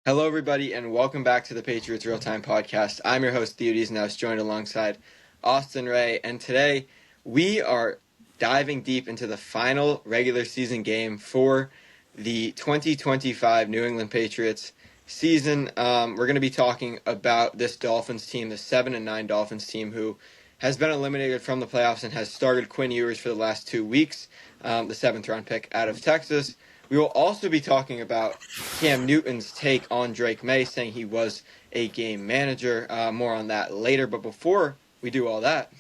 Hello, everybody, and welcome back to the Patriots Real Time Podcast. I'm your host, Theodes, and I was joined alongside Austin Ray. And today we are diving deep into the final regular season game for the 2025 New England Patriots season. We're going to be talking about this Dolphins team, the 7-9 Dolphins team, who has been eliminated from the playoffs and has started Quinn Ewers for the last 2 weeks, the seventh-round pick out of Texas. We will also be talking about Cam Newton's take on Drake Maye, saying he was a game manager. More on that later. But before we do all that,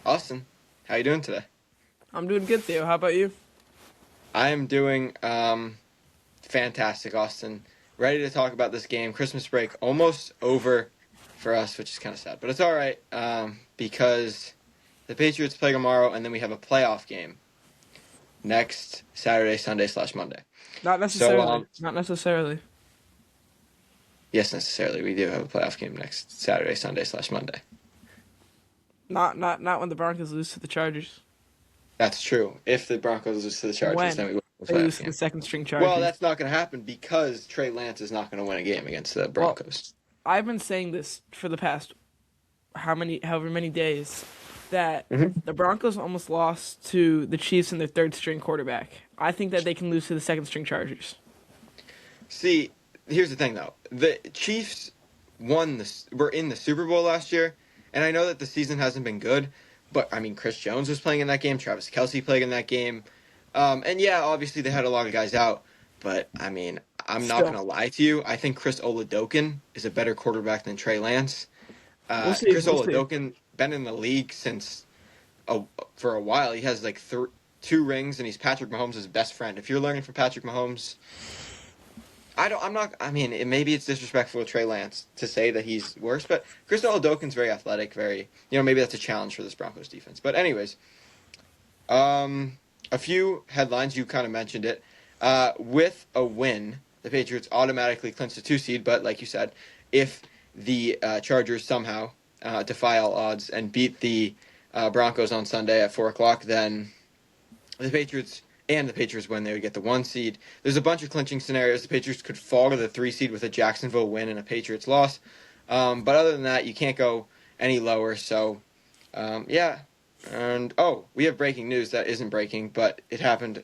Austin, how you doing today? I'm doing good, Theo. How about you? I am doing fantastic, Austin. Ready to talk about this game. Christmas break almost over for us, which is kind of sad. But it's all right because the Patriots play tomorrow, and then we have a playoff game next Saturday, Sunday/Monday. Not necessarily. So, Not necessarily. yes, necessarily. We do have a playoff game next Saturday, Sunday/Monday. Not when the Broncos lose to the Chargers. That's true. If the Broncos lose to the Chargers, When then we will have a they lose playoff to game. the second string Chargers. Well, that's not going to happen because Trey Lance is not going to win a game against the Broncos. I've been saying this for the past however many days that the Broncos almost lost to the Chiefs and their third string quarterback. I think that they can lose to the second string Chargers. See, here's the thing though: the Chiefs were in the Super Bowl last year, and I know that the season hasn't been good, but I mean, Chris Jones was playing in that game, Travis Kelce played in that game, and yeah, obviously they had a lot of guys out, but I mean, I'm not going to lie to you. I think Chris Oladokin is a better quarterback than Trey Lance. We'll Chris see. Oladokin been in the league for a while. He has like 2 rings, and he's Patrick Mahomes' best friend. If you're learning from Patrick Mahomes, maybe it's disrespectful to Trey Lance to say that he's worse, but Chris Oladokin's very athletic, maybe that's a challenge for this Broncos defense. But anyways, a few headlines, you kind of mentioned it. With a win, the Patriots automatically clinch the 2 seed, but like you said, if the Chargers somehow defy all odds and beat the Broncos on Sunday at 4 o'clock, then the Patriots win, they would get the 1 seed. There's a bunch of clinching scenarios. The Patriots could fall to the 3 seed with a Jacksonville win and a Patriots loss. But other than that, you can't go any lower. So, yeah. And, we have breaking news that isn't breaking, but it happened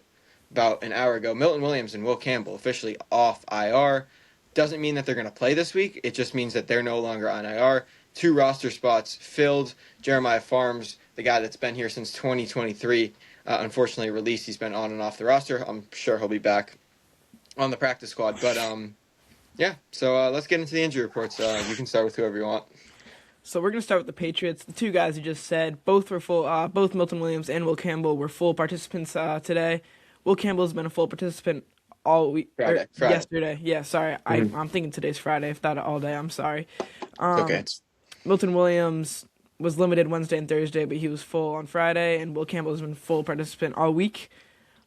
about an hour ago. Milton Williams and Will Campbell officially off IR. Doesn't mean that they're going to play this week. It just means that they're no longer on IR. 2 roster spots filled. Jeremiah Farms, the guy that's been here since 2023, unfortunately released. He's been on and off the roster. I'm sure he'll be back on the practice squad. But, yeah. So let's get into the injury reports. You can start with whoever you want. So we're going to start with the Patriots. The 2 guys you just said, both were full. Both Milton Williams and Will Campbell were full participants today. Will Campbell's been a full participant all week. Friday. Yesterday. Yeah, sorry. I'm thinking today's Friday. If not all day, I'm sorry. Okay. Milton Williams was limited Wednesday and Thursday, but he was full on Friday, and Will Campbell's been full participant all week.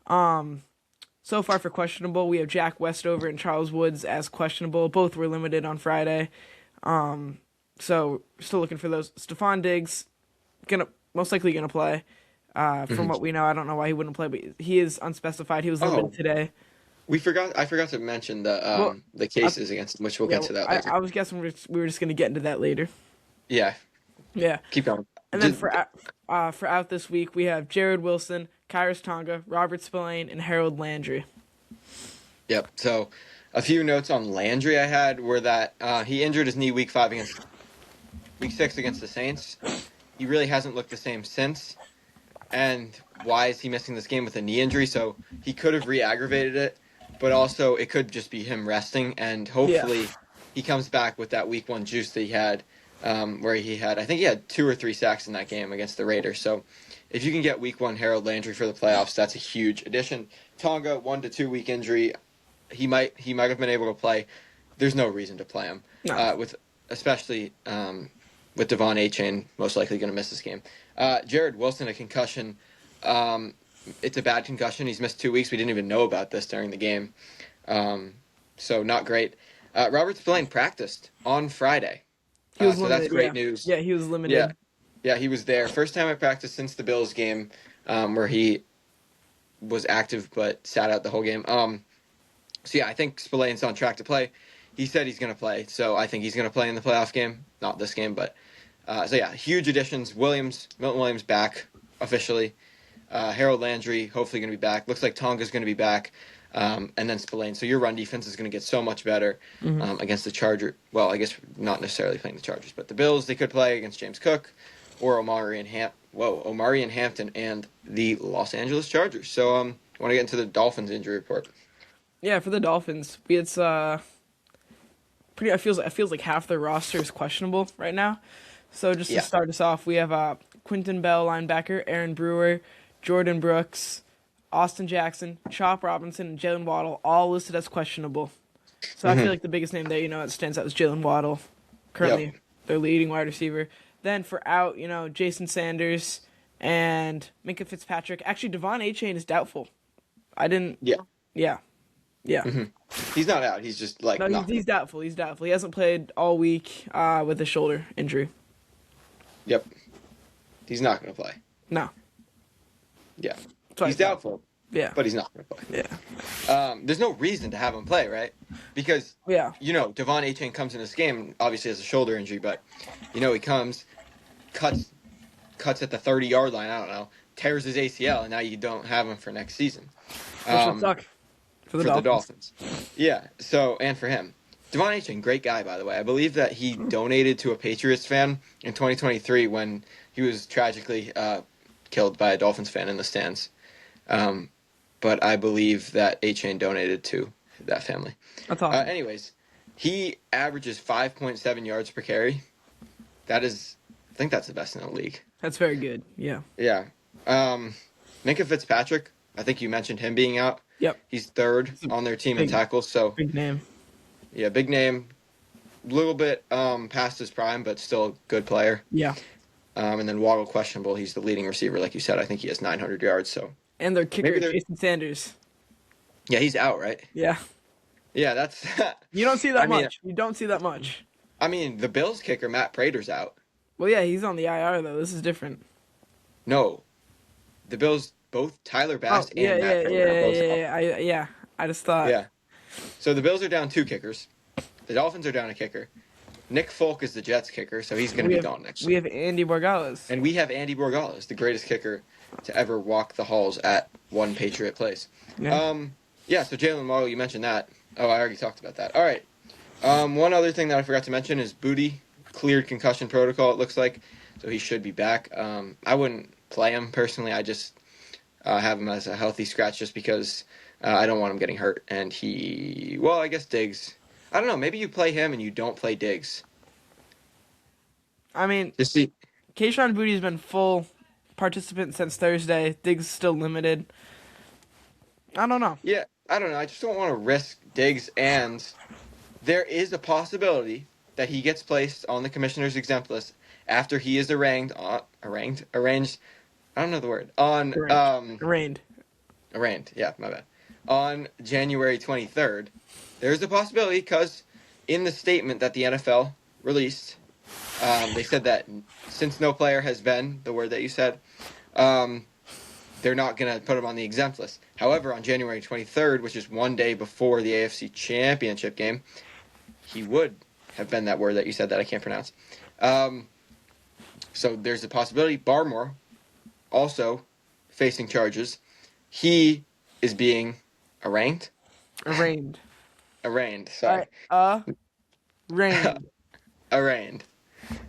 So far for questionable, we have Jack Westover and Charles Woods as questionable. Both were limited on Friday. So still looking for those. Stephon Diggs, most likely gonna play. From what we know, I don't know why he wouldn't play, but he is unspecified. He was limited today. I forgot to mention the cases against him, which we'll get to that later. I was guessing we were just gonna get into that later. Yeah. Yeah. Keep going. And then for out this week, we have Jared Wilson, Kyrus Tonga, Robert Spillane, and Harold Landry. Yep. So a few notes on Landry I had were that he injured his knee week 6 against the Saints. He really hasn't looked the same since. And why is he missing this game with a knee injury? So he could have re-aggravated it, but also it could just be him resting, and hopefully he comes back with that week 1 juice that he had, where I think he had 2 or 3 sacks in that game against the Raiders. So if you can get week 1 Harold Landry for the playoffs, that's a huge addition. Tonga, 1 to 2 week injury. He might have been able to play. There's no reason to play him, especially with Devon Achane most likely going to miss this game. Jared Wilson, a concussion. It's a bad concussion. He's missed 2 weeks. We didn't even know about this during the game. So not great. Robert Spillane practiced on Friday. So that's great news. Yeah, he was limited. Yeah, he was there. First time I practiced since the Bills game, where he was active but sat out the whole game. So yeah, I think Spillane's on track to play. he said he's going to play, so I think he's going to play in the playoff game. Not this game, but so yeah, huge additions. Milton Williams back officially. Harold Landry hopefully going to be back. Looks like Tonga's going to be back. And then Spillane. So your run defense is going to get so much better against the Chargers. Well, I guess not necessarily playing the Chargers, but the Bills, they could play against James Cook or Omari and Hampton and the Los Angeles Chargers. So I want to get into the Dolphins injury report. Yeah, for the Dolphins, it's pretty. It feels like half their roster is questionable right now. So just to start us off, we have Quinton Bell, linebacker, Aaron Brewer, Jordan Brooks, Austin Jackson, Chop Robinson, and Jalen Waddle, all listed as questionable. So I feel like the biggest name there, that stands out is Jalen Waddle, currently their leading wide receiver. Then for out, Jason Sanders and Minkah Fitzpatrick. Actually, Devon Achane is doubtful. Yeah. He's not out. He's just like No, he's doubtful. He's doubtful. He hasn't played all week with a shoulder injury. Yep. He's not going to play. No. Yeah. He's doubtful. Yeah. But he's not going to play. Yeah. There's no reason to have him play, right? Because, Yeah. Devon Achane comes in this game, obviously has a shoulder injury, but, he comes, cuts at the 30-yard line, I don't know, tears his ACL, and now you don't have him for next season. Which would suck for the Dolphins. Yeah, so, and for him. Devon Achane, great guy, by the way. I believe that he donated to a Patriots fan in 2023 when he was tragically killed by a Dolphins fan in the stands. But I believe that Achane donated to that family. That's awesome. Anyways, he averages 5.7 yards per carry. I think that's the best in the league. That's very good. Yeah. Yeah. Minkah Fitzpatrick, I think you mentioned him being out. Yep. He's third on their team in tackles. So big name. Yeah, big name. A little bit past his prime, but still a good player. Yeah. And then Waddle, questionable. He's the leading receiver, like you said. I think he has 900 yards. So. And their kicker, Jason Sanders. Yeah, he's out, right? Yeah. Yeah, that's. You don't see that much. You don't see that much. I mean, the Bills kicker, Matt Prater's out. Well, yeah, he's on the IR, though. This is different. No. The Bills, both Tyler Bass and Matt Prater are both out. Yeah. I just thought. Yeah. So the Bills are down 2 kickers. The Dolphins are down a kicker. Nick Folk is the Jets kicker, so he's going to be gone next week. We have Andy Borgales. And we have Andy Borgales, the greatest kicker to ever walk the halls at one Patriot place. Yeah. So Jalen Waddle, you mentioned that. Oh, I already talked about that. All right. One other thing that I forgot to mention is Booty cleared concussion protocol, it looks like, so he should be back. I wouldn't play him personally. I just have him as a healthy scratch just because I don't want him getting hurt. And I guess Diggs. I don't know. Maybe you play him and you don't play Diggs. I mean, Just see. Kayshon Boudy's been full participant since Thursday. Diggs still limited. I don't know. Yeah, I don't know. I just don't want to risk Diggs, and there is a possibility that he gets placed on the commissioner's exempt list after he is arraigned. Arranged. I don't know the word. Arraigned. Yeah, my bad. On January 23rd, there's a possibility because in the statement that the NFL released, they said that since no player has been the word that you said, they're not going to put him on the exempt list. However, on January 23rd, which is one day before the AFC Championship game, he would have been that word that you said that I can't pronounce. So there's a possibility. Barmore, also facing charges, he is being arraigned. Sorry. Arraigned.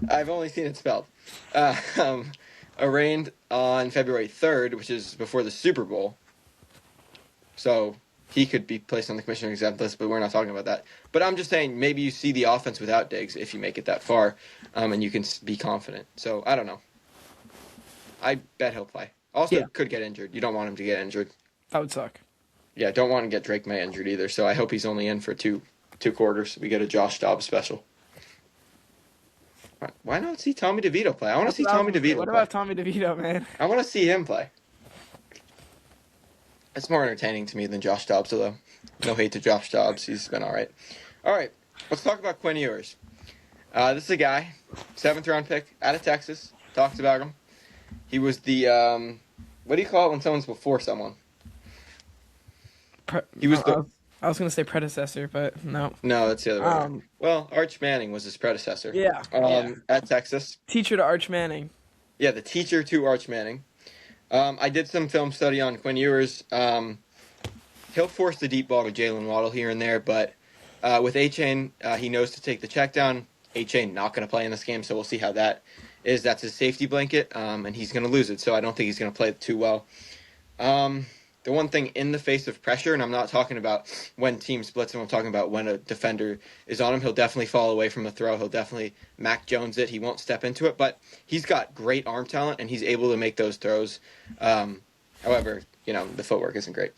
I've only seen it spelled. Arraigned on February 3rd, which is before the Super Bowl. So he could be placed on the commissioner exempt list, but we're not talking about that. But I'm just saying maybe you see the offense without Diggs if you make it that far, and you can be confident. So I don't know. I bet he'll play. Also, could get injured. You don't want him to get injured. That would suck. Yeah, don't want to get Drake Maye injured either. So I hope he's only in for two quarters. We get a Josh Dobbs special. Why not see Tommy DeVito play? I want to see Tommy DeVito play. What about Tommy DeVito, man? I want to see him play. It's more entertaining to me than Josh Dobbs, though. No hate to Josh Dobbs. He's been all right. All right, let's talk about Quinn Ewers. This is a guy, 7th-round pick out of Texas. Talked about him. He was the, what do you call it when someone's before someone? He was I was gonna say predecessor, but no. No, that's the other way around. Um, Well, Arch Manning was his predecessor yeah, yeah. at Texas. Teacher to Arch Manning. Yeah, the teacher to Arch Manning. I did some film study on Quinn Ewers. He'll force the deep ball to Jalen Waddle here and there, but with A-Chain, he knows to take the check down. A-Chain not going to play in this game, so we'll see how that is. That's his safety blanket, and he's going to lose it, so I don't think he's going to play it too well. The one thing in the face of pressure, and I'm not talking about when team splits him, I'm talking about when a defender is on him, he'll definitely fall away from the throw. He'll definitely Mac Jones it. He won't step into it, but he's got great arm talent, and he's able to make those throws. However, the footwork isn't great.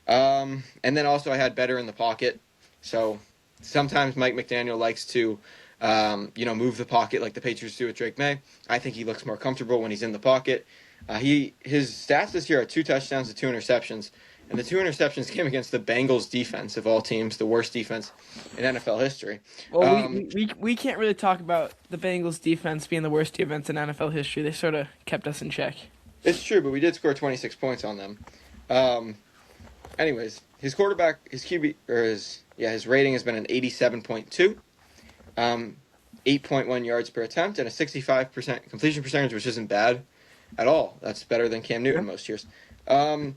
And then also I had better in the pocket. So sometimes Mike McDaniel likes to, move the pocket like the Patriots do with Drake Maye. I think he looks more comfortable when he's in the pocket. His stats this year are 2 touchdowns to 2 interceptions, and the 2 interceptions came against the Bengals defense of all teams, the worst defense in NFL history. Well, we can't really talk about the Bengals defense being the worst defense in NFL history. They sort of kept us in check. It's true, but we did score 26 points on them. Anyways, his quarterback, his QB, his rating has been an 87.2, 8.1 yards per attempt, and a 65% completion percentage, which isn't bad at all. That's better than Cam Newton most years. I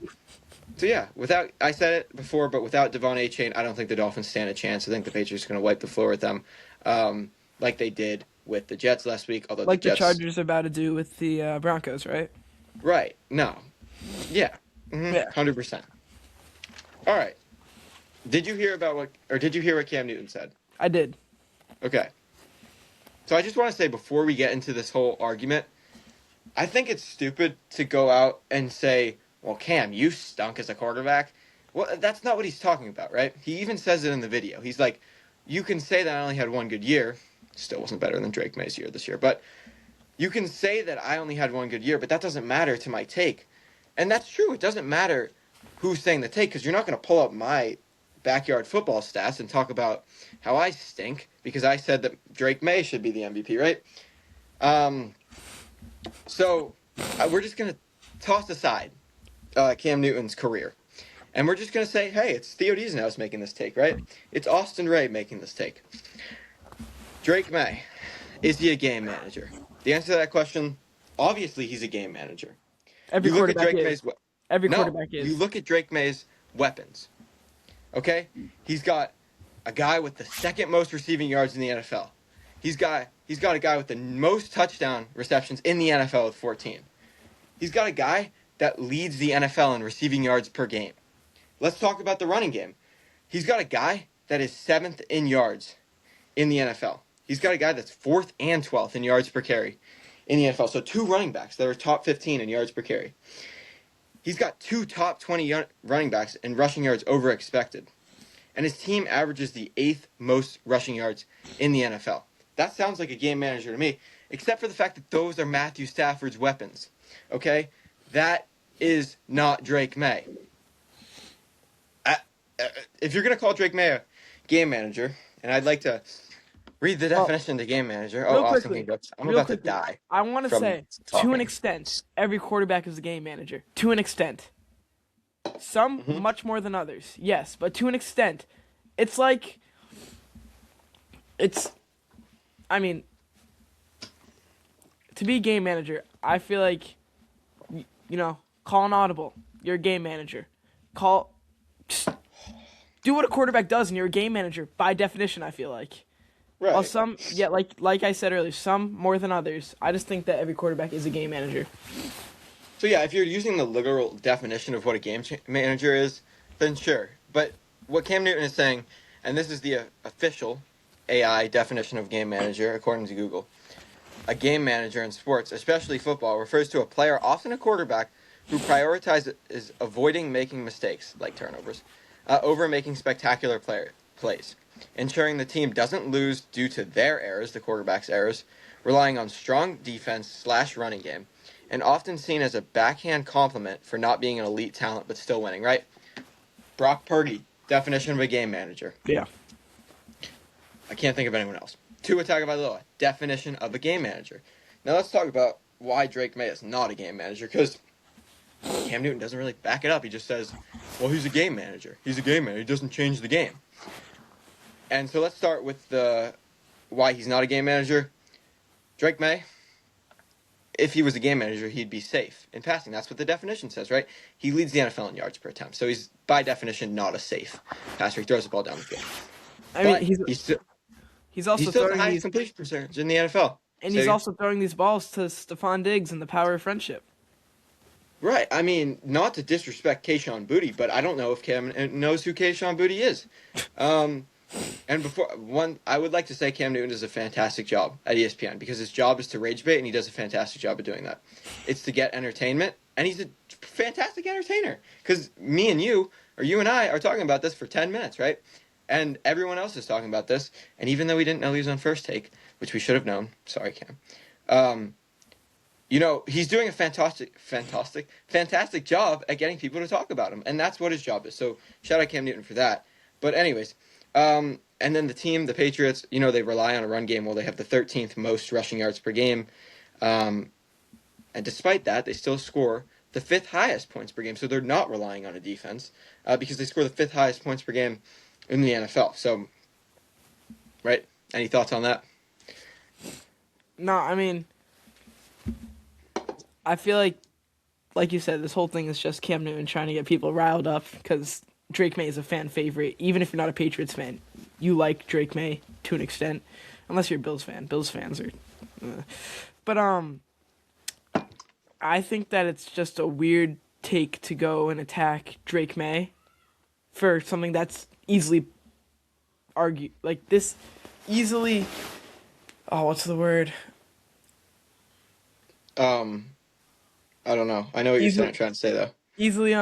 said it before, but without Devon A-Chain, I don't think the Dolphins stand a chance. I think the Patriots are going to wipe the floor with them, like they did with the Jets last week. Although Like the Jets, Chargers are about to do with the Broncos, right? right? No, yeah, Yeah. 100%. All right. Did you hear what Cam Newton said? I did. Okay. So I just want to say before we get into this whole argument, I think it's stupid to go out and say, well, Cam, you stunk as a quarterback. Well, that's not what he's talking about, right? He even says it in the video. He's like, you can say that I only had one good year. Still wasn't better than Drake Maye's year this year. But you can say that I only had one good year, but that doesn't matter to my take. And that's true. It doesn't matter who's saying the take, because you're not going to pull up my backyard football stats and talk about how I stink because I said that Drake Maye should be the MVP, right? So we're just going to toss aside Cam Newton's career. And we're just going to say, hey, it's Theo Deasenhouse making this take, right? It's Austin Ray making this take. Drake Maye, is he a game manager? The answer to that question, obviously he's a game manager. Every You look at quarterback Drake is. Maye's Every No, quarterback is. you look at Drake Maye's weapons. Okay? He's got a guy with the second most receiving yards in the NFL. He's got a guy with the most touchdown receptions in the NFL with 14. He's got a guy that leads the NFL in receiving yards per game. Let's talk about the running game. He's got a guy that is 7th in yards in the NFL. He's got a guy that's 4th and 12th in yards per carry in the NFL. So 2 running backs that are top 15 in yards per carry. He's got 2 top 20 running backs in rushing yards over expected. And his team averages the 8th most rushing yards in the NFL. That sounds like a game manager to me, except for the fact that those are Matthew Stafford's weapons. Okay? That is not Drake Maye. If you're going to call Drake Maye a game manager, and I'd like to read the definition of game manager. Oh, awesome. I'm about to die. I want to say, to an extent, every quarterback is a game manager. To an extent. Some much more than others. Yes, but to an extent. It's like... to be a game manager, I feel like, call an audible. You're a game manager. Do what a quarterback does, and you're a game manager by definition. I feel like. Right. Well, some, like I said earlier, some more than others. I just think that every quarterback is a game manager. So yeah, if you're using the literal definition of what a game manager is, then sure. But what Cam Newton is saying, and this is the official AI definition of game manager according to Google, a game manager in sports, especially football, refers to a player, often a quarterback, who prioritizes avoiding making mistakes, like turnovers, over making spectacular plays, ensuring the team doesn't lose due to their errors, the quarterback's errors, relying on strong defense / running game, and often seen as a backhand compliment for not being an elite talent but still winning, right? Brock Purdy, definition of a game manager. Yeah. I can't think of anyone else. Tua Tagovailoa, definition of a game manager. Now let's talk about why Drake Maye is not a game manager, because Cam Newton doesn't really back it up. He just says, well, he's a game manager. He's a game manager. He doesn't change the game. And so let's start with the why he's not a game manager. Drake Maye, if he was a game manager, he'd be safe in passing. That's what the definition says, right? He leads the NFL in yards per attempt. So he's, by definition, not a safe passer. He throws the ball down the field. I mean, But he's he also still has the throwing highest these, completion percentage in the NFL. and he's So, also throwing these balls to Stephon Diggs and the power of friendship. right. I mean, not to disrespect Kayshon Boutte, but I don't know if Cam knows who Kayshon Boutte is. And I would like to say Cam Newton does a fantastic job at ESPN because his job is to rage bait, and he does a fantastic job of doing that. It's to get entertainment, and he's a fantastic entertainer. Because me and you, or you and I, are talking about this for 10 minutes, right? And everyone else is talking about this. And even though we didn't know he was on First Take, which we should have known, sorry, Cam. He's doing a fantastic job at getting people to talk about him, and that's what his job is. So shout out Cam Newton for that. But anyways. And then the team, the Patriots, they rely on a run game. Well, they have the 13th most rushing yards per game. And despite that, they still score the 5th highest points per game. So they're not relying on a defense because they score the 5th highest points per game in the NFL. So, right? Any thoughts on that? No, I mean, I feel like you said, this whole thing is just Cam Newton trying to get people riled up because Drake Maye is a fan favorite. Even if you're not a Patriots fan, you like Drake Maye to an extent, unless you're a Bills fan. Bills fans are, but I think that it's just a weird take to go and attack Drake Maye for something that's easily easily. Oh, what's the word? I don't know. I know what you're trying to say though. Easily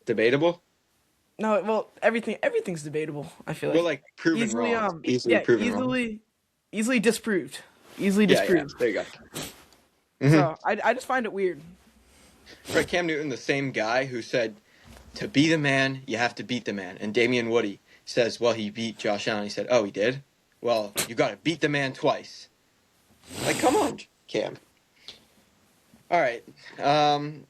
Debatable. No, well, everything's debatable. I feel like. Well, like proven easily, wrong. Easily proven wrong. Easily disproved. Easily disproved. Yeah. There you go. Mm-hmm. So I just find it weird. Right, Cam Newton, the same guy who said, to be the man, you have to beat the man. And Damian Woody says, well, he beat Josh Allen. He said, oh, he did? Well, you got to beat the man twice. Like, come on, Cam. All right,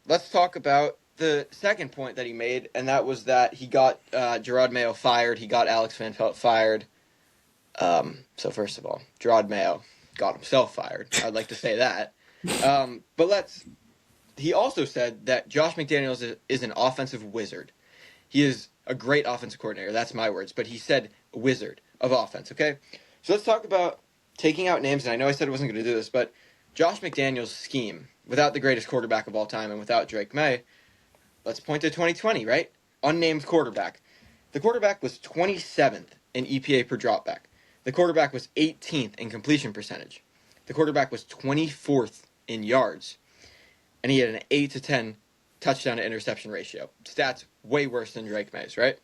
let's talk about the second point that he made, and that was that he got Gerard Mayo fired. He got Alex Van Pelt fired. So first of all, Gerard Mayo got himself fired. I'd like to say that. But he also said that Josh McDaniels is an offensive wizard. He is a great offensive coordinator. That's my words. But he said wizard of offense, okay? So let's talk about taking out names, and I know I said I wasn't going to do this, but Josh McDaniels' scheme, without the greatest quarterback of all time and without Drake Maye, let's point to 2020, right? Unnamed quarterback. The quarterback was 27th in EPA per dropback. The quarterback was 18th in completion percentage. The quarterback was 24th in yards. And he had an 8 to 10 touchdown to interception ratio. Stats way worse than Drake Maye's, right?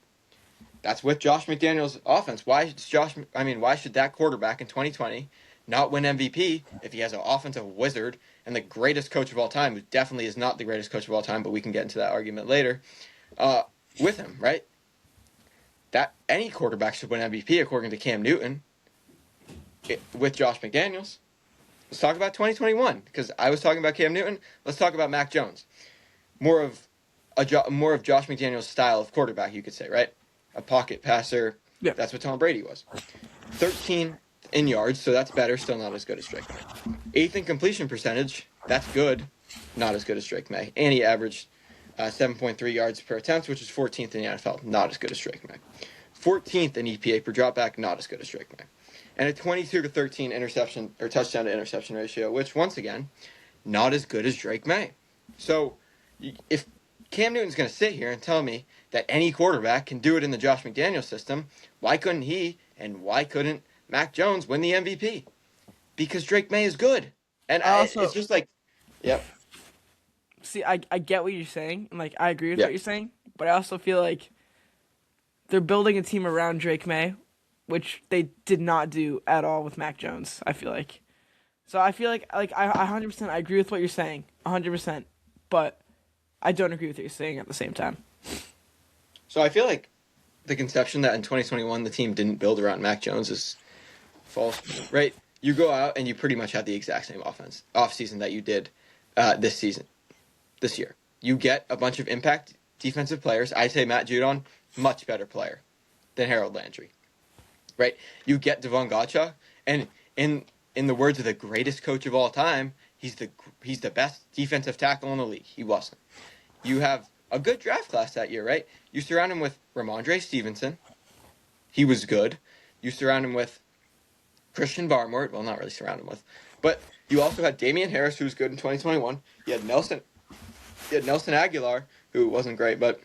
That's with Josh McDaniels' offense. Why should that quarterback in 2020 not win MVP if he has an offensive wizard and the greatest coach of all time, who definitely is not the greatest coach of all time, but we can get into that argument later, with him, right? That any quarterback should win MVP according to Cam Newton with Josh McDaniels. Let's talk about 2021 because I was talking about Cam Newton. Let's talk about Mac Jones. More of Josh McDaniels' style of quarterback, you could say, right? A pocket passer. Yeah. That's what Tom Brady was. 13 in yards, so that's better. Still not as good as Drake Maye. 8th in completion percentage. That's good. Not as good as Drake Maye. And he averaged 7.3 yards per attempt, which is 14th in the NFL. Not as good as Drake Maye. 14th in EPA per dropback. Not as good as Drake Maye. And a 22 to 13 interception or touchdown to interception ratio, which once again, not as good as Drake Maye. So if Cam Newton's going to sit here and tell me that any quarterback can do it in the Josh McDaniels system, why couldn't he and why couldn't Mac Jones win the MVP? Because Drake Maye is good. And it's just like, yep. See, I get what you're saying, and like I agree with what you're saying, but I also feel like they're building a team around Drake Maye, which they did not do at all with Mac Jones, I feel like. So I feel like I 100% I agree with what you're saying, 100%, but I don't agree with what you're saying at the same time. So I feel like the conception that in 2021 the team didn't build around Mac Jones is false, right? You go out and you pretty much have the exact same offseason that you did this year. You get a bunch of impact defensive players. I'd say Matt Judon, much better player than Harold Landry. Right? You get Devon Gotcha, and in the words of the greatest coach of all time, he's the best defensive tackle in the league. He wasn't. You have a good draft class that year, right? You surround him with Ramondre Stevenson. He was good. You surround him with Christian Barmore. Well, not really surround him with. But you also had Damian Harris, who was good in 2021. You had Nelson Aguilar, who wasn't great, but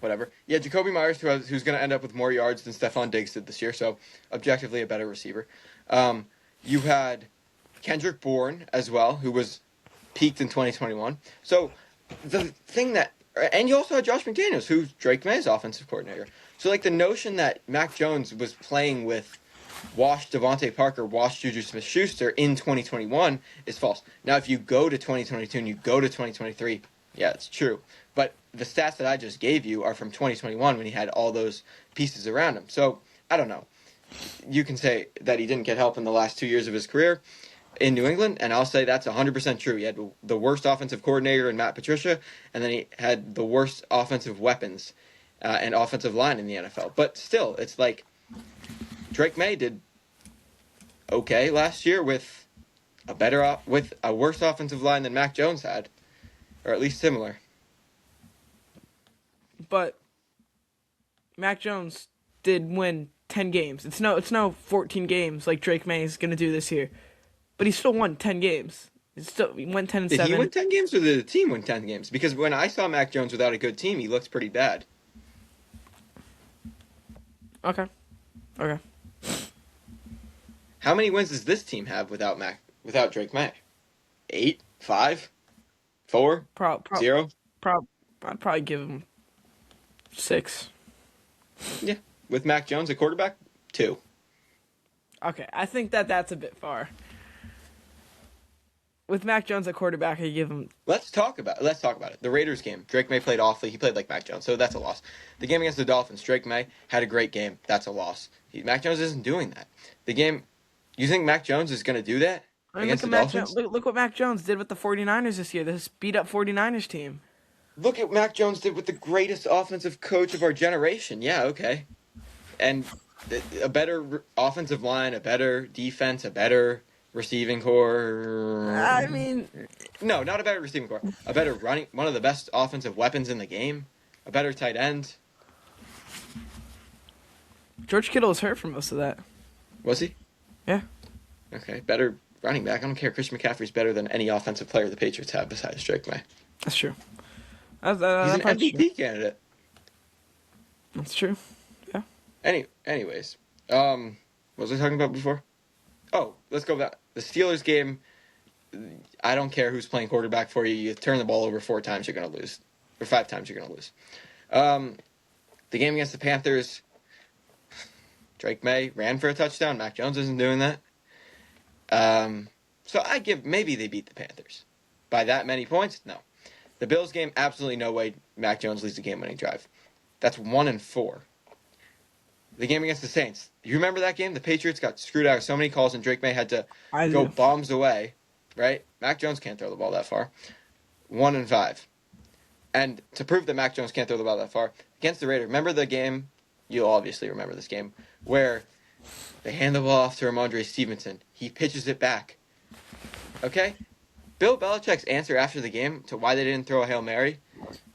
whatever. You had Jacoby Myers, who's going to end up with more yards than Stephon Diggs did this year, so objectively a better receiver. You had Kendrick Bourne as well, who was peaked in 2021. So the thing that, and you also had Josh McDaniels, who's Drake Maye's offensive coordinator. So like the notion that Mac Jones was playing with washed Devontae Parker, washed Juju Smith-Schuster in 2021 is false. Now, if you go to 2022 and you go to 2023, yeah, it's true. But the stats that I just gave you are from 2021 when he had all those pieces around him. So I don't know. You can say that he didn't get help in the last 2 years of his career in New England, and I'll say that's 100% true. He had the worst offensive coordinator in Matt Patricia, and then he had the worst offensive weapons and offensive line in the NFL. But still, it's like Drake Maye did okay last year with a worse offensive line than Mac Jones had, or at least similar. But Mac Jones did win 10 games. It's no 14 games like Drake Maye is going to do this year. But he still won 10 games. He went 10 and 7. Did he win 10 games or did the team win 10 games? Because when I saw Mac Jones without a good team, he looked pretty bad. Okay. How many wins does this team have without Drake Maye? 8? 5? 4? 0? I'd probably give him 6. Yeah. With Mac Jones at quarterback? 2. Okay, I think that's a bit far. With Mac Jones at quarterback, I give him. Let's talk about it. The Raiders game, Drake Maye played awfully. He played like Mac Jones, so that's a loss. The game against the Dolphins, Drake Maye had a great game. That's a loss. Mac Jones isn't doing that. The game, you think Mac Jones is going to do that against the Dolphins? Look what Mac Jones did with the 49ers this year. This beat up 49ers team. Look at what Mac Jones did with the greatest offensive coach of our generation. Yeah, okay. And a better offensive line, a better defense, a better receiving core. I mean, no, not a better receiving core. A better running, one of the best offensive weapons in the game. A better tight end. George Kittle was hurt for most of that. Was he? Yeah. Okay, better running back. I don't care. Christian McCaffrey's better than any offensive player the Patriots have besides Drake Maye. That's true. He's an MVP candidate. That's true. Yeah. Anyways, what was I talking about before? Oh, let's go back. The Steelers game, I don't care who's playing quarterback for you. You turn the ball over 4 times, you're going to lose. Or 5 times, you're going to lose. The game against the Panthers, Drake Maye ran for a touchdown. Mac Jones isn't doing that. So maybe they beat the Panthers. By that many points? No. The Bills game, absolutely no way Mac Jones leads the game-winning drive. That's 1-4. The game against the Saints. You remember that game? The Patriots got screwed out of so many calls and Drake Maye had to go bombs away, right? Mac Jones can't throw the ball that far. 1-5. And to prove that Mac Jones can't throw the ball that far, against the Raiders, remember the game? You'll obviously remember this game, where they hand the ball off to Ramondre Stevenson. He pitches it back. Okay? Bill Belichick's answer after the game to why they didn't throw a Hail Mary,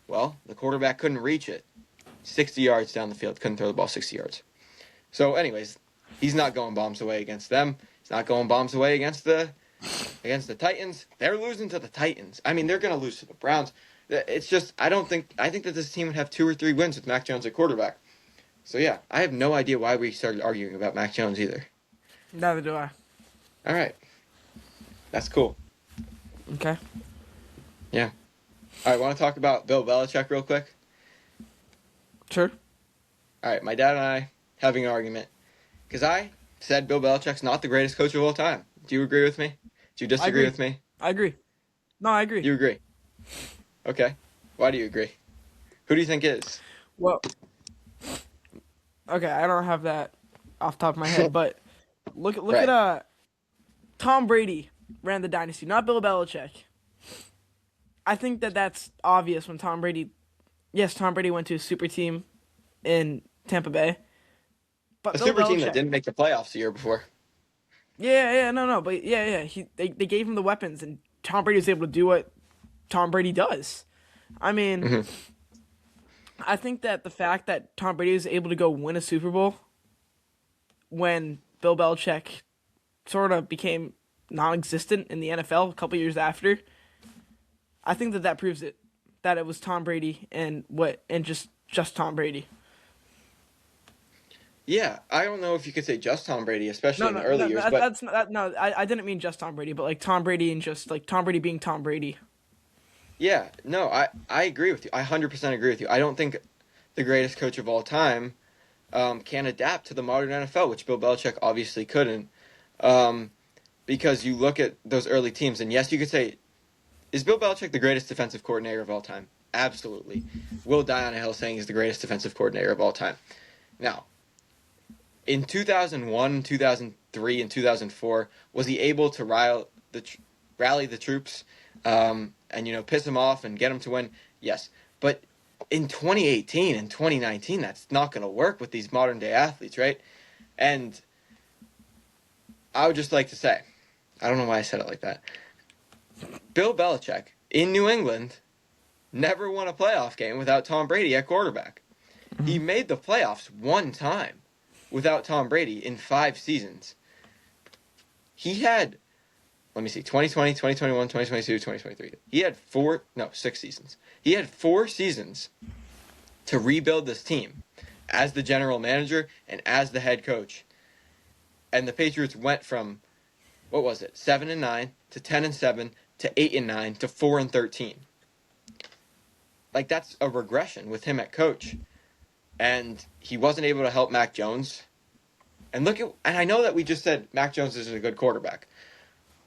well, the quarterback couldn't reach it. 60 yards down the field. Couldn't throw the ball 60 yards. So, anyways, he's not going bombs away against them. He's not going bombs away against the Titans. They're losing to the Titans. I mean, they're going to lose to the Browns. It's just, I think that this team would have 2 or 3 wins with Mac Jones at quarterback. So, yeah, I have no idea why we started arguing about Mac Jones either. Neither do I. All right. That's cool. Okay. Yeah. All right, want to talk about Bill Belichick real quick? Sure. All right, my dad and I having an argument because I said Bill Belichick's not the greatest coach of all time. Do you agree with me? Do you disagree with me? I agree. No, I agree. You agree? Okay. Why do you agree? Who do you think is? Well, okay, I don't have that off the top of my head, but look at Tom Brady ran the dynasty, not Bill Belichick. I think that's obvious when Tom Brady yes, Tom Brady went to a super team in Tampa Bay, A but Bill super team that Belichick. didn't make the playoffs the year before. Yeah, no, no, but yeah. They gave him the weapons, and Tom Brady was able to do what Tom Brady does. I mean, Hmm. I think that the fact that Tom Brady was able to go win a Super Bowl when Bill Belichick sort of became non-existent in the NFL a couple years after, I think that proves it that it was Tom Brady and just Tom Brady. Yeah, I don't know if you could say just Tom Brady, especially No, in the no, early no, years, but that's not that. No, I didn't mean just Tom Brady, but like Tom Brady and just like Tom Brady being Tom Brady. yeah, no, I agree with you. I 100% agree with you. I don't think the greatest coach of all time can adapt to the modern NFL, which Bill Belichick obviously couldn't. Um, because you look at those early teams, and yes, you could say, is Bill Belichick the greatest defensive coordinator of all time? Absolutely. Will die on a hill saying he's the greatest defensive coordinator of all time. Now, in 2001, 2003, and 2004, was he able to rally the troops and piss them off and get them to win? Yes, but in 2018 and 2019, that's not going to work with these modern day athletes, right? And I would just like to say, I don't know why I said it like that. Bill Belichick in New England never won a playoff game without Tom Brady at quarterback. He made the playoffs one time without Tom Brady in 5 seasons. He had, let me see, 2020, 2021, 2022, 2023. He had 6 seasons. He had 4 seasons to rebuild this team as the general manager and as the head coach. And the Patriots went from, what was it, 7-9 to 10-7 to 8-9 to 4-13. Like, that's a regression with him at coach. And he wasn't able to help Mac Jones. And I know that we just said Mac Jones isn't a good quarterback,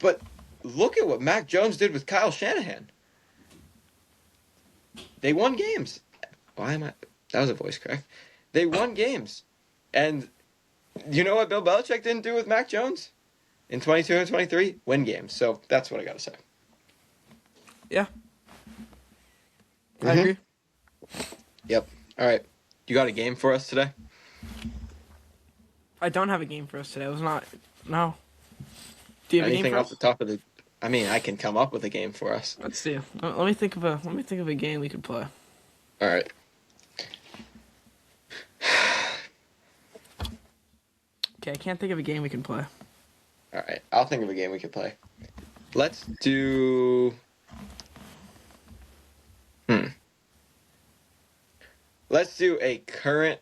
but look at what Mac Jones did with Kyle Shanahan. They won games. That was a voice crack. They won games. And you know what Bill Belichick didn't do with Mac Jones? In 22 and 23, win games. So that's what I got to say. Yeah, I Mm-hmm. agree. Yep. All right. You got a game for us today? I don't have a game for us today. It was not. No. Do you have a game Anything for off us? the top of the... I mean, I can come up with a game for us. Let's see. Let me think of a game we could play. All right. Okay, I can't think of a game we can play. All right. I'll think of a game we could play. Let's do... Let's do a current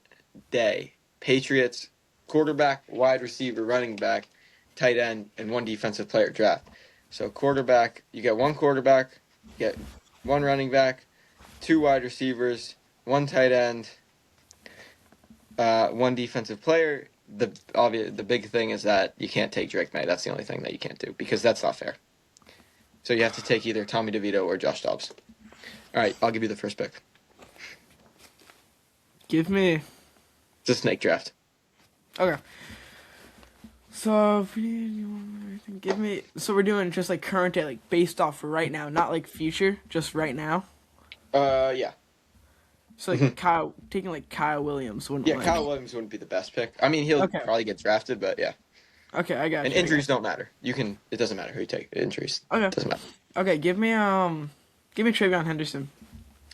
day Patriots quarterback, wide receiver, running back, tight end, and one defensive player draft. So quarterback, you get one quarterback, you get one running back, two wide receivers, one tight end, one defensive player. The big thing is that you can't take Drake Maye. That's the only thing that you can't do because that's not fair. So you have to take either Tommy DeVito or Josh Dobbs. All right, I'll give you the first pick. Give me. It's a snake draft. Okay. So if give me. So we're doing just like current day, like based off right now, not like future, just right now. Yeah. So like taking like Kyle Williams wouldn't. Yeah, like... Kyle Williams wouldn't be the best pick. I mean, he'll probably get drafted, but yeah. Okay, I got And you. injuries don't matter. It doesn't matter who you take. Injuries doesn't matter. Okay, give me Travion Henderson.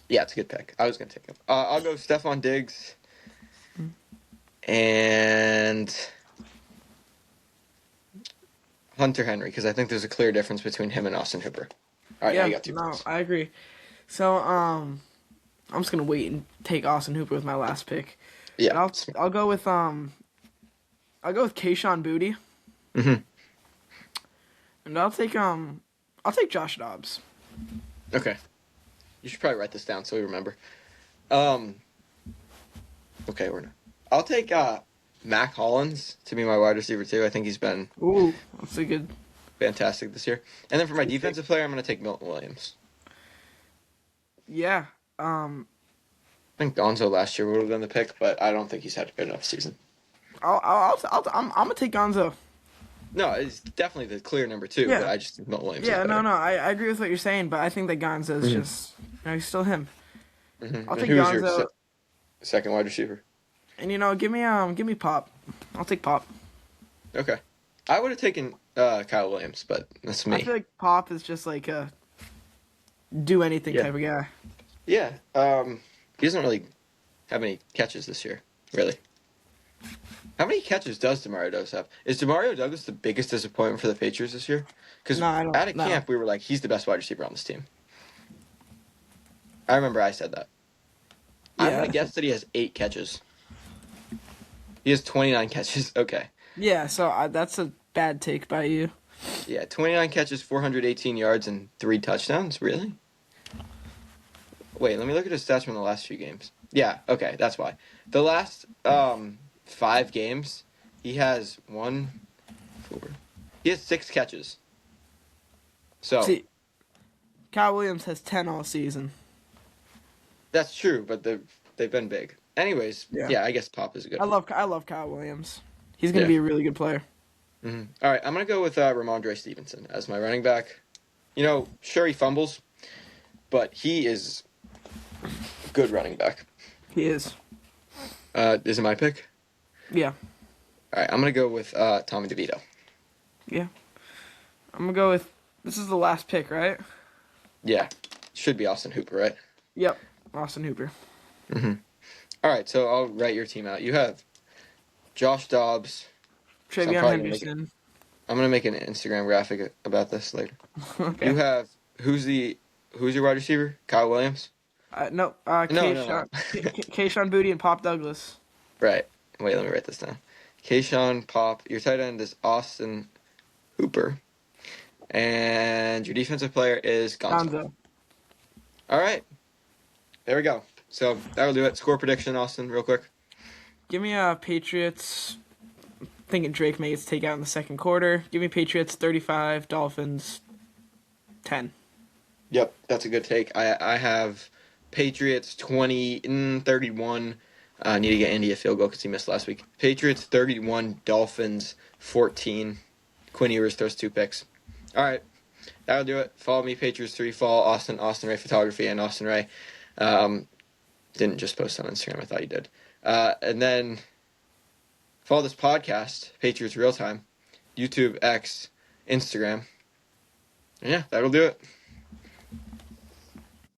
Yeah, it's a good pick. I was gonna take him. I'll go Stephon Diggs and Hunter Henry because I think there's a clear difference between him and Austin Hooper. All right, now you got two picks. I agree. So I'm just gonna wait and take Austin Hooper with my last pick. Yeah, And I'll go with Kayshon Boutte. Mm-hmm. And I'll take Josh Dobbs. Okay. You should probably write this down so we remember. Okay, we're not. I'll take Mac Hollins to be my wide receiver too. I think he's been that's a good fantastic this year. And then for my defensive player, I'm going to take Milton Williams. Yeah. I think Gonzo last year would have been the pick, but I don't think he's had a good enough season. I'm gonna take Gonzo. No, it's definitely the clear number 2, but I just think Milton Williams. Yeah, is better. no, I agree with what you're saying, but I think that Gonzo's just he's still him. I'll And take who's your Gonzo, second wide receiver? and give me Pop. I'll take Pop. Okay. I would have taken Kyle Williams, but that's I me. feel like Pop is just like a do anything Yeah. type of guy. Yeah. He doesn't really have any catches this year, really. How many catches does Demario Douglas have? Is Demario Douglas the biggest disappointment for the Patriots this year? Because No, I don't out of know. camp, we were like, he's the best wide receiver on this team. I remember I said that. I'm going Yeah, to guess that he has 8 catches. He has 29 catches. Okay. yeah. So that's a bad take by you. Yeah, 29 catches, 418 yards, and 3 touchdowns? Really? Wait, let me look at his stats from the last few games. Yeah, okay, that's why. The last 5 games, he has 1, 4. He has 6 catches. So, See, Kyle Williams has 10 all season. that's true, but they've been big. Anyways, Yeah, yeah, I guess Pop is a good. I love Kyle Williams. He's gonna Yeah. be a really good player. All right, I'm going to go with Ramondre Stevenson as my running back. Sure, he fumbles, but he is a good running back. He is. Is it my pick? Yeah, All right, I'm going to go with Tommy DeVito. yeah. I'm gonna go with. This is the last pick, right? Yeah, should be Austin Hooper, right? Yep. Austin Hooper. All right, so I'll write your team out. You have Josh Dobbs. So Travion Henderson. I'm gonna make an Instagram graphic about this later. Okay. You have who's your wide receiver? Kyle Williams. No. No, no, no. Kayshawn Booty and Pop Douglas. Right. Wait, let me write this down. Kayshawn Pop. Your tight end is Austin Hooper, and your defensive player is Gonzo. Gonzo. All right, there we go. So that'll do it. Score prediction, Austin, real quick. Give me Patriots. Thinking Drake Maye gets take out in the second quarter. Give me Patriots 35, Dolphins 10. Yep, that's a good take. I have Patriots 31. I need to get Andy a field goal because he missed last week. Patriots 31, Dolphins 14. Quinn Ewers throws 2 picks. All right, that'll do it. Follow me, Patriots 3 Fall, Austin Ray Photography, and Austin Ray. Didn't just post on Instagram. I thought you did. And then follow this podcast, Patriots Real Time, YouTube, X, Instagram. And yeah, that'll do it.